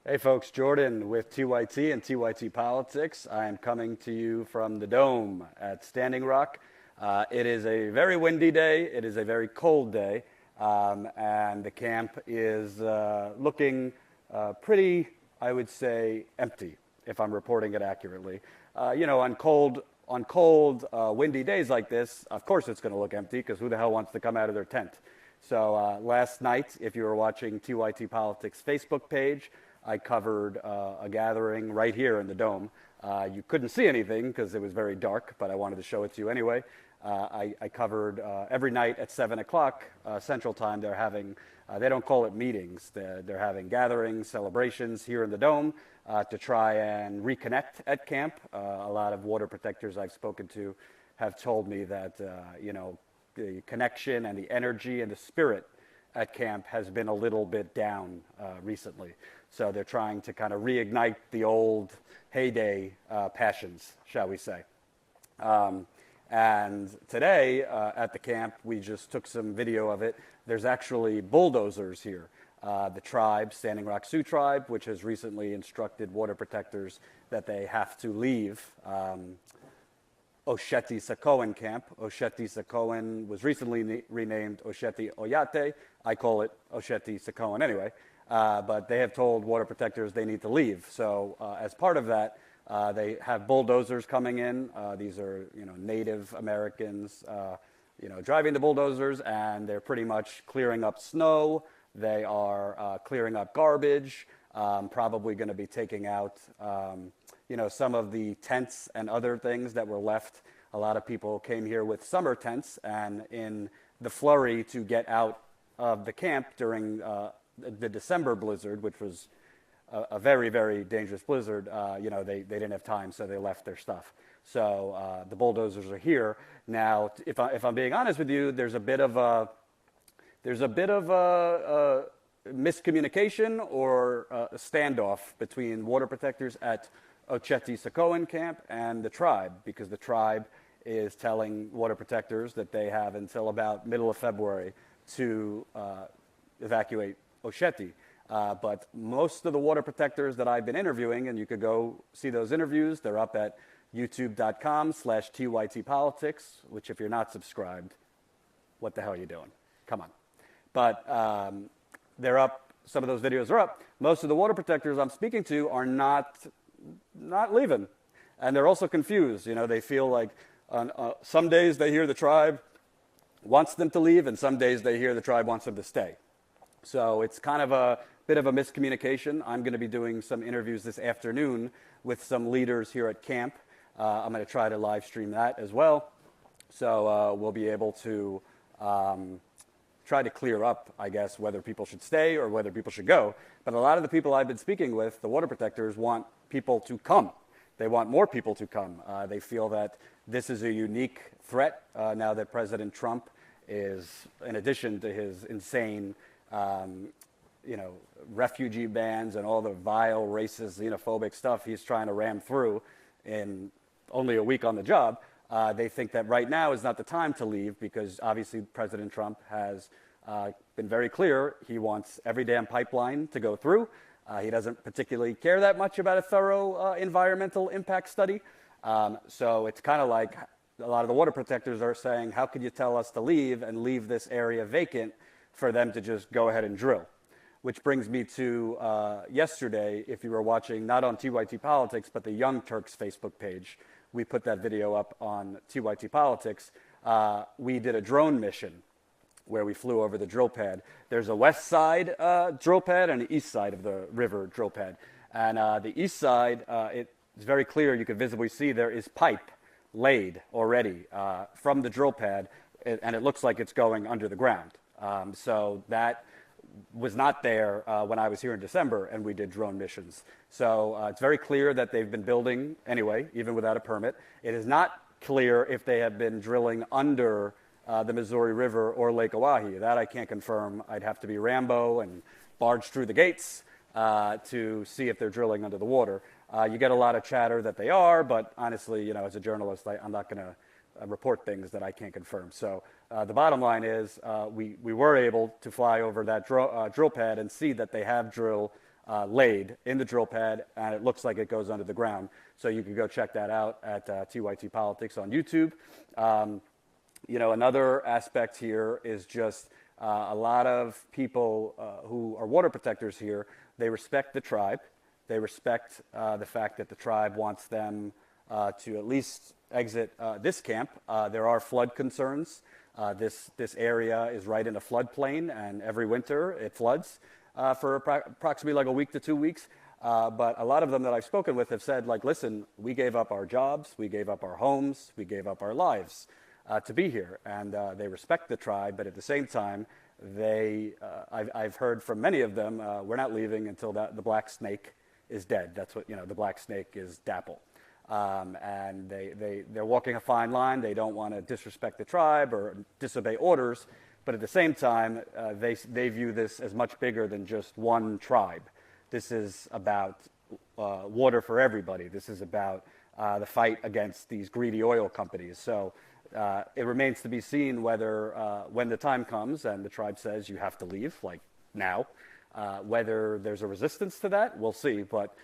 Hey folks, Jordan with TYT and TYT Politics. I am coming to you from the Dome at Standing Rock. It is a very windy day. It is a very cold day. And the camp is looking pretty, I would say, empty, if I'm reporting it accurately. On cold, windy days like this, of course it's going to look empty because who the hell wants to come out of their tent? So last night, if you were watching TYT Politics Facebook page, I covered a gathering right here in the Dome. You couldn't see anything because it was very dark, but I wanted to show it to you anyway. I covered every night at 7 o'clock Central Time. They're having, they don't call it meetings, they're having gatherings, celebrations here in the Dome to try and reconnect at camp. A lot of water protectors I've spoken to have told me that, the connection and the energy and the spirit at camp has been a little bit down recently. So they're trying to kind of reignite the old heyday passions, shall we say. And today at the camp, we just took some video of it. There's actually bulldozers here. The tribe, Standing Rock Sioux Tribe, which has recently instructed water protectors that they have to leave Oceti Sakowin camp. Oceti Sakowin was recently renamed Oceti Oyate. I call it Oceti Sakowin anyway. But they have told water protectors they need to leave. So as part of that, they have bulldozers coming in. These are Native Americans driving the bulldozers, and they're pretty much clearing up snow. They are clearing up garbage, probably going to be taking out some of the tents and other things that were left. A lot of people came here with summer tents, and in the flurry to get out of the camp during the December blizzard, which was a very, very dangerous blizzard, they didn't have time, so they left their stuff. So the bulldozers are here. Now, if I'm being honest with you, there's a bit of a miscommunication or a standoff between water protectors at Oceti Sakowin camp and the tribe, because the tribe is telling water protectors that they have until about middle of February to evacuate Oceti. But most of the water protectors that I've been interviewing, and you could go see those interviews, they're up at youtube.com/TYTpolitics, which if you're not subscribed, what the hell are you doing? Come on. But they're up. Some of those videos are up. Most of the water protectors I'm speaking to are not leaving. And they're also confused. They feel like on some days they hear the tribe wants them to leave, and some days they hear the tribe wants them to stay. So it's kind of a bit of a miscommunication. I'm going to be doing some interviews this afternoon with some leaders here at camp. I'm going to try to live stream that as well. So we'll be able to try to clear up, I guess, whether people should stay or whether people should go. But a lot of the people I've been speaking with, the water protectors, want people to come. They want more people to come. They feel that this is a unique threat now that President Trump is, in addition to his insane refugee bans and all the vile, racist, xenophobic stuff he's trying to ram through in only a week on the job. They think that right now is not the time to leave because obviously President Trump has been very clear he wants every damn pipeline to go through. He doesn't particularly care that much about a thorough environmental impact study. So it's kind of like a lot of the water protectors are saying, how could you tell us to leave and leave this area vacant for them to just go ahead and drill? Which brings me to yesterday, if you were watching, not on TYT Politics, but the Young Turks Facebook page. We put that video up on TYT Politics. We did a drone mission where we flew over the drill pad. There's a west side drill pad and an east side of the river drill pad. And the east side, it's very clear, you can visibly see there is pipe laid already from the drill pad, and it looks like it's going under the ground. So that was not there when I was here in December and we did drone missions. So it's very clear that they've been building anyway, even without a permit. It is not clear if they have been drilling under the Missouri River or Lake Oahe. That I can't confirm. I'd have to be Rambo and barge through the gates to see if they're drilling under the water. You get a lot of chatter that they are, but honestly, as a journalist, I'm not going to report things that I can't confirm. So the bottom line is we were able to fly over that drill pad and see that they have drill laid in the drill pad, and it looks like it goes under the ground. So you can go check that out at TYT Politics on YouTube. Another aspect here is just a lot of people who are water protectors here, they respect the tribe. They respect the fact that the tribe wants them to at least exit this camp. There are flood concerns. This area is right in a floodplain, and every winter it floods for approximately like a week to 2 weeks. But a lot of them that I've spoken with have said, like, listen, we gave up our jobs, we gave up our homes, we gave up our lives to be here. And they respect the tribe, but at the same time, I've heard from many of them, we're not leaving until the black snake is dead. That's what, the black snake is DAPL. And they're walking a fine line. They don't want to disrespect the tribe or disobey orders, but at the same time, they view this as much bigger than just one tribe. This is about water for everybody. This is about the fight against these greedy oil companies. So it remains to be seen whether, when the time comes and the tribe says you have to leave, like now, whether there's a resistance to that, we'll see. But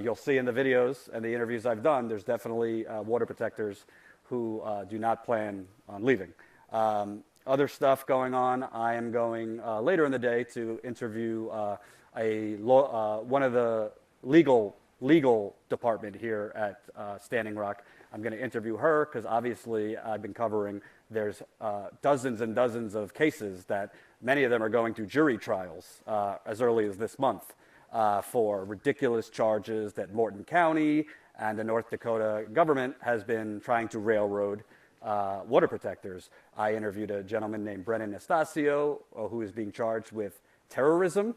you'll see in the videos and the interviews I've done, there's definitely water protectors who do not plan on leaving. Other stuff going on, I am going later in the day to interview one of the legal department here at Standing Rock. I'm going to interview her because obviously I've been covering, there's dozens and dozens of cases that many of them are going through jury trials as early as this month for ridiculous charges that Morton County and the North Dakota government has been trying to railroad water protectors. I interviewed a gentleman named Brennan Nastasio who is being charged with terrorism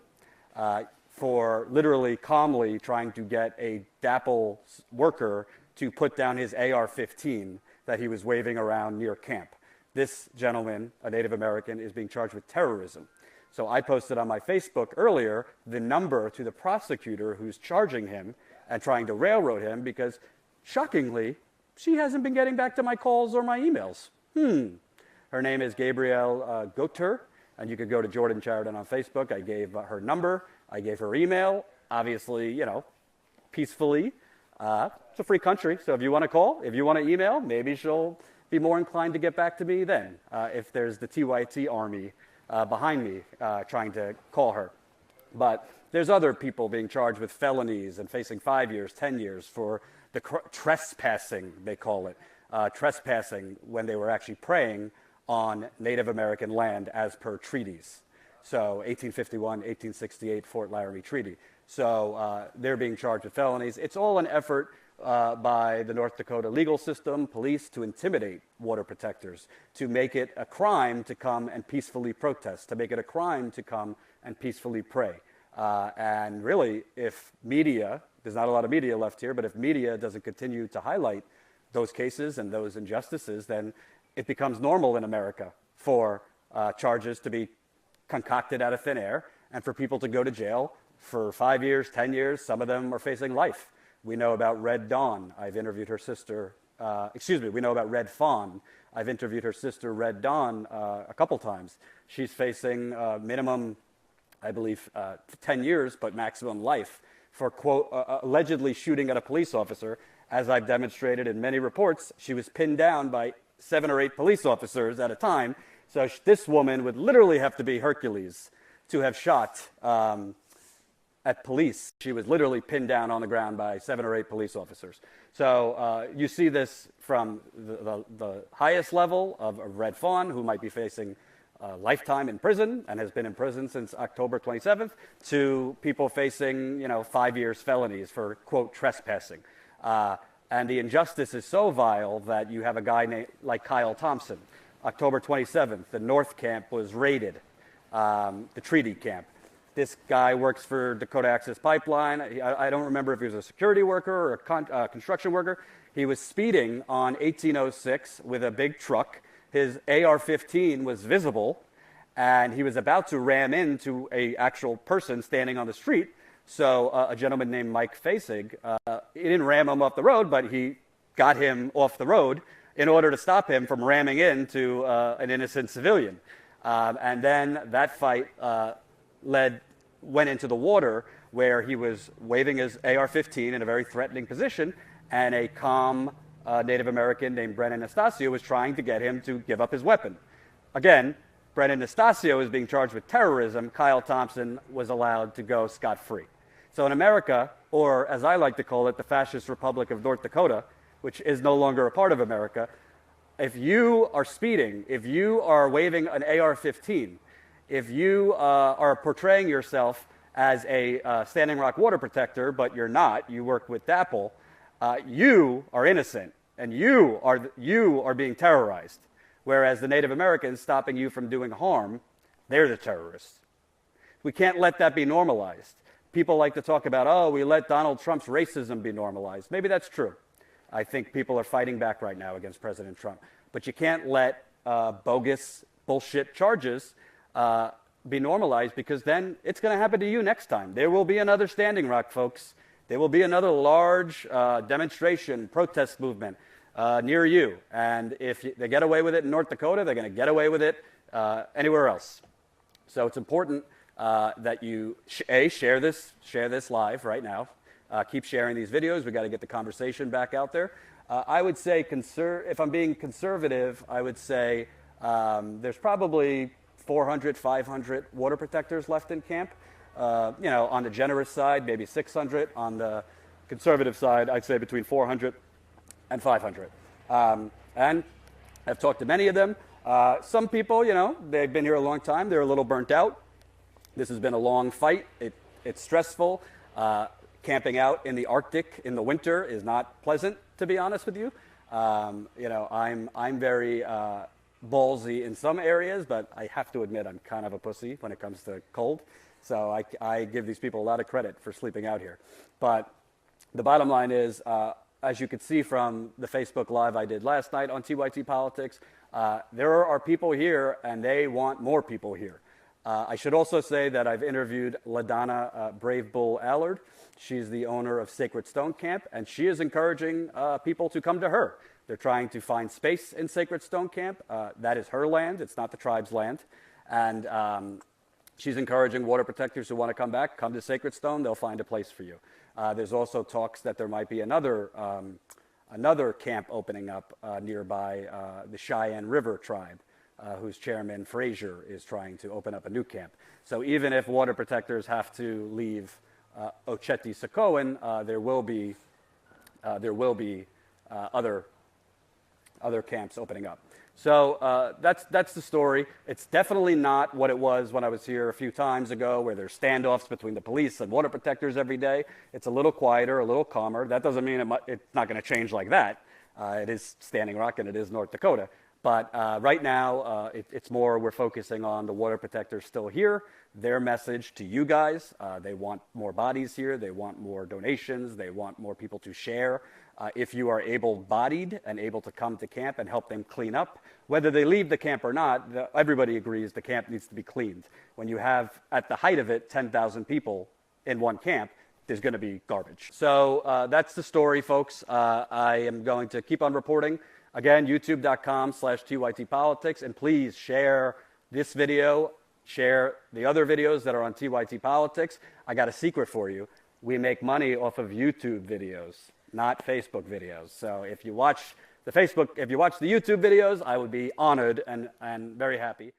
for literally calmly trying to get a DAPL worker to put down his AR-15 that he was waving around near camp. This gentleman, a Native American, is being charged with terrorism. So I posted on my Facebook earlier the number to the prosecutor who's charging him and trying to railroad him because, shockingly, she hasn't been getting back to my calls or my emails. Her name is Gabrielle Goter, and you could go to Jordan Chariton on Facebook. I gave her number. I gave her email. Obviously, peacefully. It's a free country, so if you want to call, if you want to email, maybe she'll be more inclined to get back to me then, if there's the TYT army behind me trying to call her. But there's other people being charged with felonies and facing 5 years, 10 years for the trespassing, they call it, trespassing when they were actually preying on Native American land as per treaties. So 1851, 1868 Fort Laramie Treaty. So they're being charged with felonies. It's all an effort by the North Dakota legal system, police, to intimidate water protectors, to make it a crime to come and peacefully protest, to make it a crime to come and peacefully pray. And really, if media, there's not a lot of media left here, but if media doesn't continue to highlight those cases and those injustices, then it becomes normal in America for charges to be concocted out of thin air and for people to go to jail for 5 years, 10 years. Some of them are facing life. We know about Red Dawn. I've interviewed her sister. We know about Red Fawn. I've interviewed her sister, Red Dawn, a couple times. She's facing minimum, I believe, 10 years, but maximum life for, quote, allegedly shooting at a police officer. As I've demonstrated in many reports, she was pinned down by 7 or 8 police officers at a time. So this woman would literally have to be Hercules to have shot at police. She was literally pinned down on the ground by 7 or 8 police officers. So you see this from the highest level of Red Fawn, who might be facing a lifetime in prison and has been in prison since October 27th, to people facing 5 years felonies for, quote, trespassing. And the injustice is so vile that you have a guy named like Kyle Thompson. October 27th, the North Camp was raided, the treaty camp. This guy works for Dakota Access Pipeline. I don't remember if he was a security worker or a construction worker. He was speeding on 1806 with a big truck. His AR-15 was visible, and he was about to ram into an actual person standing on the street. So a gentleman named Mike Fasig, he didn't ram him off the road, but he got him off the road in order to stop him from ramming into an innocent civilian. And then that fight went into the water where he was waving his AR-15 in a very threatening position, and a calm Native American named Brennan Nastasio was trying to get him to give up his weapon. Again, Brennan Nastasio is being charged with terrorism. Kyle Thompson was allowed to go scot-free. So in America, or as I like to call it, the fascist Republic of North Dakota, which is no longer a part of America, if you are speeding, if you are waving an AR-15, if you are portraying yourself as a Standing Rock water protector, but you're not, you work with DAPL, you are innocent, and you are being terrorized. Whereas the Native Americans stopping you from doing harm, they're the terrorists. We can't let that be normalized. People like to talk about, oh, we let Donald Trump's racism be normalized. Maybe that's true. I think people are fighting back right now against President Trump. But you can't let bogus bullshit charges be normalized, because then it's going to happen to you next time. There will be another Standing Rock, folks. There will be another large demonstration, protest movement near you. And if they get away with it in North Dakota, they're going to get away with it anywhere else. So it's important that you, share this live right now. Keep sharing these videos. We've got to get the conversation back out there. I would say, if I'm being conservative, I would say there's probably 400, 500 water protectors left in camp. On the generous side, maybe 600. On the conservative side, I'd say between 400 and 500. And I've talked to many of them. Some people, they've been here a long time. They're a little burnt out. This has been a long fight. It's stressful. Camping out in the Arctic in the winter is not pleasant, to be honest with you. I'm very ballsy in some areas, but I have to admit I'm kind of a pussy when it comes to cold. So I give these people a lot of credit for sleeping out here. But the bottom line is, as you could see from the Facebook Live I did last night on TYT Politics, there are people here, and they want more people here. I should also say that I've interviewed LaDonna Brave Bull Allard. She's the owner of Sacred Stone Camp, and she is encouraging people to come to her. They're trying to find space in Sacred Stone Camp. That is her land. It's not the tribe's land. And she's encouraging water protectors who want to come back, come to Sacred Stone. They'll find a place for you. There's also talks that there might be another camp opening up nearby, the Cheyenne River tribe, whose chairman, Frazier, is trying to open up a new camp. So even if water protectors have to leave Oceti Sakowin, there will be other camps opening up. So that's the story. It's definitely not what it was when I was here a few times ago, where there's standoffs between the police and water protectors every day. It's a little quieter, a little calmer. That doesn't mean it's not going to change like that. It is Standing Rock and it is North Dakota. But right now, it's more we're focusing on the water protectors still here. Their message to you guys, they want more bodies here. They want more donations. They want more people to share. If you are able-bodied and able to come to camp and help them clean up, whether they leave the camp or not, everybody agrees the camp needs to be cleaned. When you have, at the height of it, 10,000 people in one camp, there's going to be garbage. So that's the story, folks. I am going to keep on reporting. Again, youtube.com/TYT Politics, and please share this video, share the other videos that are on TYT Politics. I got a secret for you. We make money off of YouTube videos, not Facebook videos. So if you watch the YouTube videos, I would be honored and very happy.